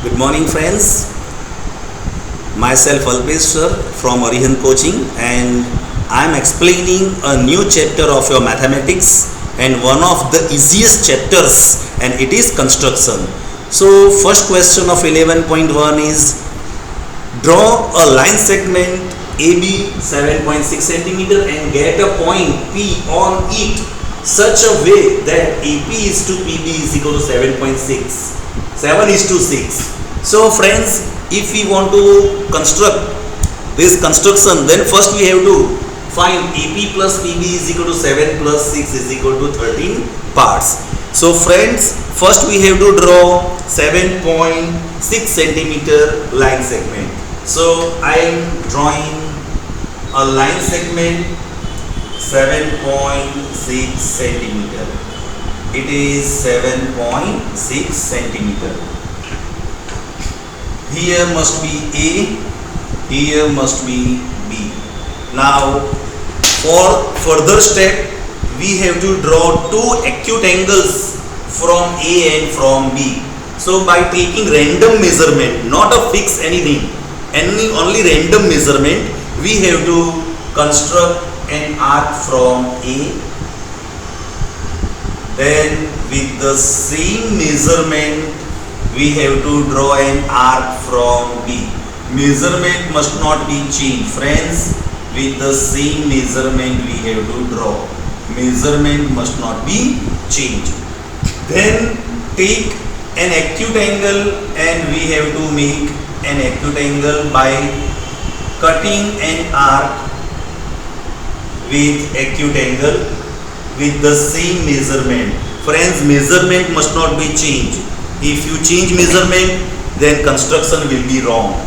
Good morning, friends. Myself Alpesh sir from Arihan Coaching, and I am explaining a new chapter of your mathematics and one of the easiest chapters, and it is construction. So, first question of 11.1 is draw a line segment AB 7.6 centimeter and get a point P on it such a way that AP is to PB is equal to 7.6. 7:6. So friends, if we want to construct this construction, then first we have to find AP plus PB is equal to 7 plus 6 is equal to 13 parts. So friends, first we have to draw 7.6 centimeter line segment. So I am drawing a line segment 7.6 centimeter. It is 7.6 centimeter. Here must be A, here must be B. Now for further step, we have to draw two acute angles from A and from B. So by taking random measurement, not a fix anything, only random measurement, we have to construct an arc from A. Then with the same measurement we have to draw an arc from B. Measurement must not be changed, friends. With the same measurement we have to draw. Measurement must not be changed. Then take an acute angle and we have to make an acute angle by cutting an arc with acute angle with the same measurement. Friends, measurement must not be changed. If you change measurement, then construction will be wrong.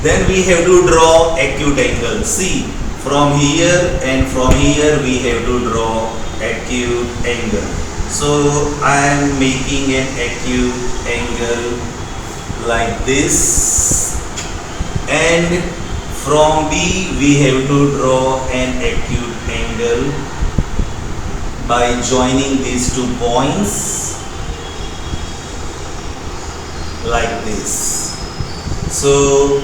Then we have to draw acute angle. See, from here and from here we have to draw acute angle. So I am making an acute angle like this, and from B we have to draw an acute angle by joining these 2 points like this. So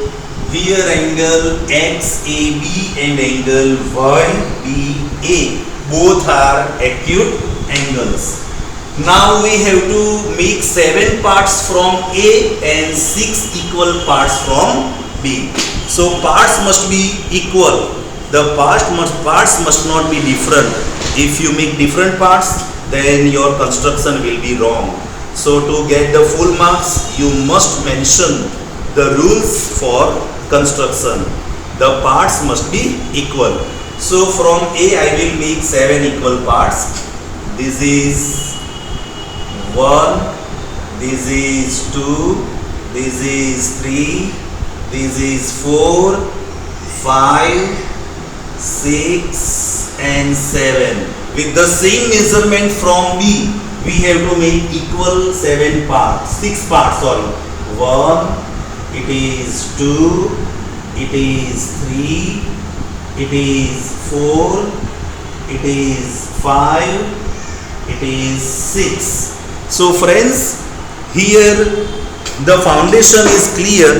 here angle XAB and angle YBA both are acute angles. Now we have to make 7 parts from A and 6 equal parts from B. So parts must be equal. The parts must not be different. If you make different parts, then your construction will be wrong. So to get the full marks, you must mention the rules for construction. The parts must be equal. So from A I will make 7 equal parts. This is 1, this is 2, this is 3, this is 4, 5, 6 and 7. With the same measurement from B, we have to make equal 6 parts, sorry. 1, it is 2, it is 3, it is 4, it is 5, it is 6. So friends, here the foundation is clear.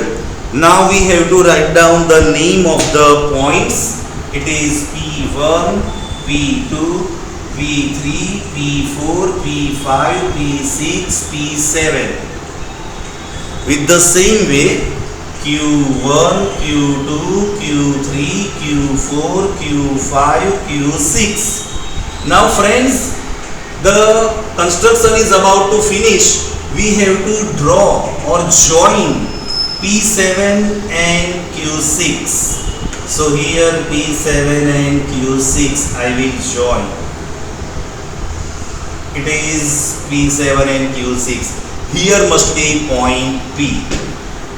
Now we have to write down the name of the points. It is P1, P2, P3, P4, P5, P6, P7. With the same way, Q1, Q2, Q3, Q4, Q5, Q6. Now friends, the construction is about to finish. We have to draw or join P7 and Q6. So here P7 and Q6 I will join. It is P7 and Q6. Here must be point P.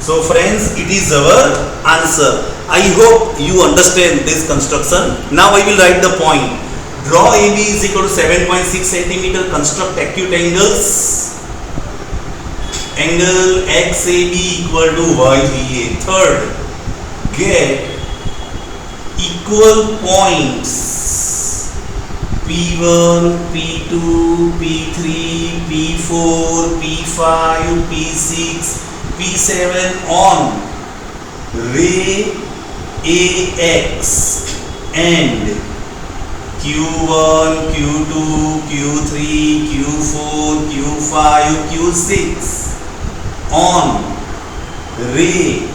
So friends, it is our answer. I hope you understand this construction. Now I will write the point. Draw AB is equal to 7.6 centimeter. Construct acute angles. Angle XAB equal to YBA. Third, get equal points P1, P2, P3, P4, P5, P6, P7 on ray AX and Q1, Q2, Q3, Q4, Q5, Q6 on ray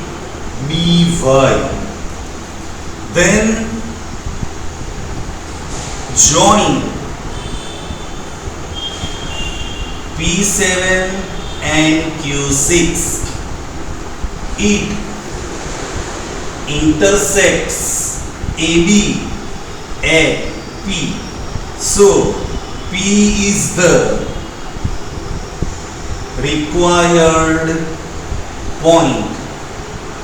BY. Then join P7 and Q6. It intersects AB at P. So P is the required point.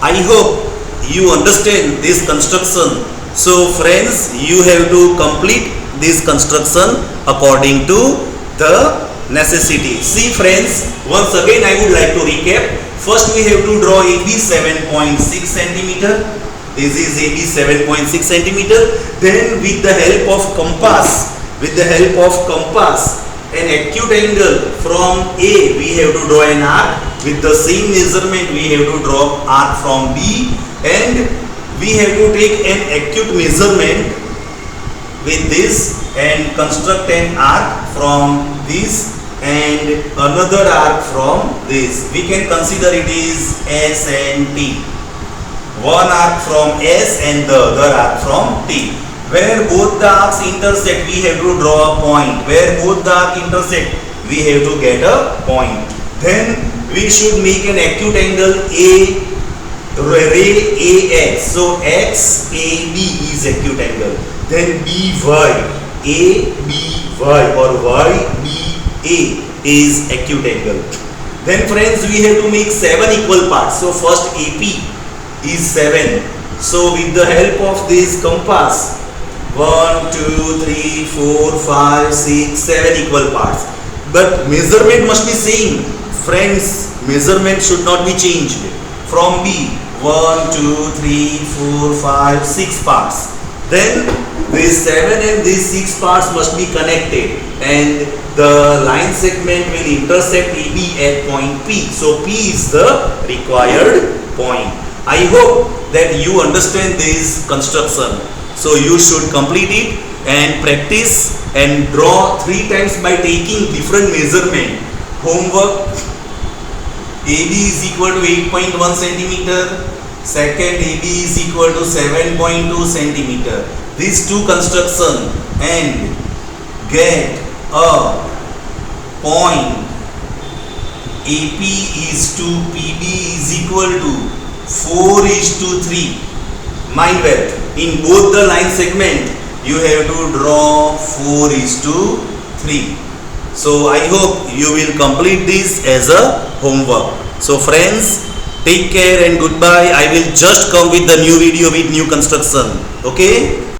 I hope you understand this construction. So friends, you have to complete this construction according to the necessity. See friends, once again I would like to recap. First we have to draw AB 7.6 centimeter. This is AB 7.6 centimeter. Then with the help of compass, an acute angle from A, we have to draw an arc. With the same measurement, we have to draw arc from B, and we have to take an acute measurement with this and construct an arc from this and another arc from this. We can consider it is S and T. One arc from S and the other arc from T. Where both the arcs intersect, we have to draw a point. Where both the arcs intersect, we have to get a point. Then we should make an acute angle ray AX. So XAB is acute angle. Then BY, ABY or YBA is acute angle. Then friends, we have to make 7 equal parts. So first AP is 7. So with the help of this compass, 1, 2, 3, 4, 5, 6, 7 equal parts. But measurement must be same. Friends, measurement should not be changed. From B, 1, 2, 3, 4, 5, 6 parts. Then this 7 and these 6 parts must be connected, and the line segment will intersect AB at point P. So P is the required point. I hope that you understand this construction. So you should complete it and practice and draw 3 times by taking different measurement. Homework: AB is equal to 8.1 centimeter. Second, AB is equal to 7.2 centimeter. These two construction and get a point. AP is to PB is equal to 4:3. Mind well, in both the line segment you have to draw 4:3. So I hope you will complete this as a homework. So friends, take care and goodbye. I will just come with the new video with new construction. Okay.